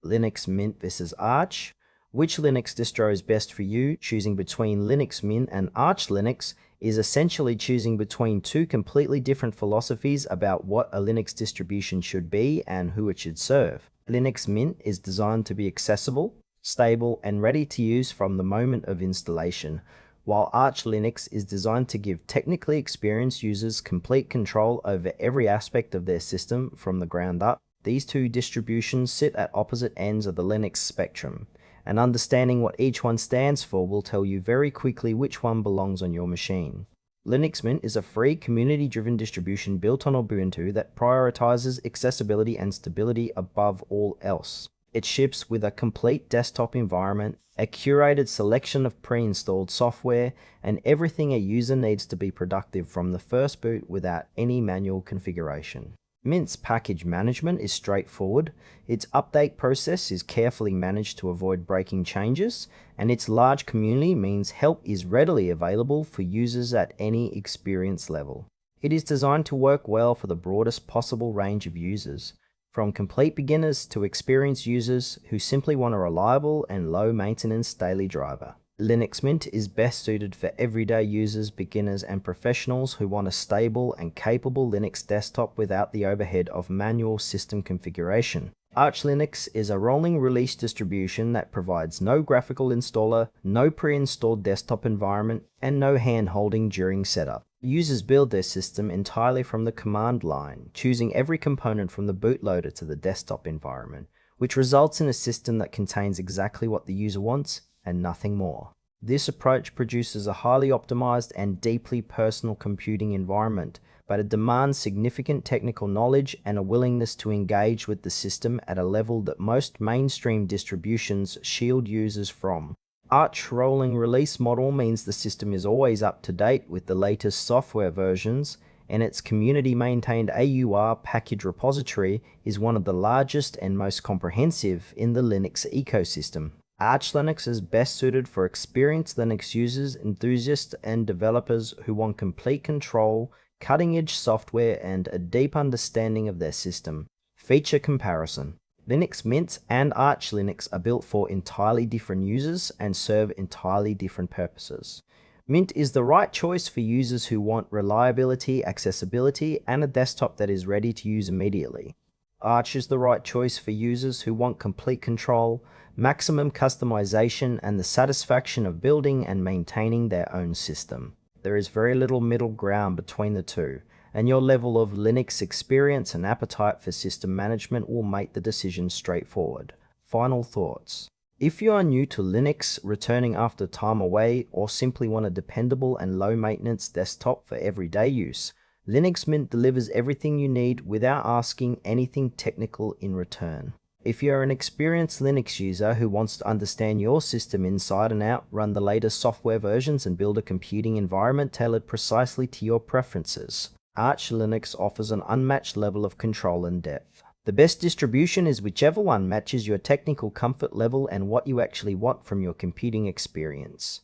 Linux Mint versus Arch. Which Linux distro is best for you? Choosing between Linux Mint and Arch Linux is essentially choosing between two completely different philosophies about what a Linux distribution should be and who it should serve. Linux Mint is designed to be accessible, stable, and ready to use from the moment of installation, while Arch Linux is designed to give technically experienced users complete control over every aspect of their system from the ground up. These two distributions sit at opposite ends of the Linux spectrum, and understanding what each one stands for will tell you very quickly which one belongs on your machine. Linux Mint is a free, community-driven distribution built on Ubuntu that prioritizes accessibility and stability above all else. It ships with a complete desktop environment, a curated selection of pre-installed software, and everything a user needs to be productive from the first boot without any manual configuration. Mint's package management is straightforward, its update process is carefully managed to avoid breaking changes, and its large community means help is readily available for users at any experience level. It is designed to work well for the broadest possible range of users, from complete beginners to experienced users who simply want a reliable and low-maintenance daily driver. Linux Mint is best suited for everyday users, beginners, and professionals who want a stable and capable Linux desktop without the overhead of manual system configuration. Arch Linux is a rolling release distribution that provides no graphical installer, no pre-installed desktop environment, and no hand-holding during setup. Users build their system entirely from the command line, choosing every component from the bootloader to the desktop environment, which results in a system that contains exactly what the user wants and nothing more. This approach produces a highly optimized and deeply personal computing environment, but it demands significant technical knowledge and a willingness to engage with the system at a level that most mainstream distributions shield users from. Arch rolling release model means the system is always up to date with the latest software versions, and its community-maintained AUR package repository is one of the largest and most comprehensive in the Linux ecosystem. Arch Linux is best suited for experienced Linux users, enthusiasts, and developers who want complete control, cutting-edge software, and a deep understanding of their system. Feature comparison. Linux Mint and Arch Linux are built for entirely different users and serve entirely different purposes. Mint is the right choice for users who want reliability, accessibility, and a desktop that is ready to use immediately. Arch is the right choice for users who want complete control, maximum customization, and the satisfaction of building and maintaining their own system. There is very little middle ground between the two, and your level of Linux experience and appetite for system management will make the decision straightforward. Final thoughts. If you are new to Linux, returning after time away, or simply want a dependable and low-maintenance desktop for everyday use, Linux Mint delivers everything you need without asking anything technical in return. If you're an experienced Linux user who wants to understand your system inside and out, run the latest software versions, and build a computing environment tailored precisely to your preferences, Arch Linux offers an unmatched level of control and depth. The best distribution is whichever one matches your technical comfort level and what you actually want from your computing experience.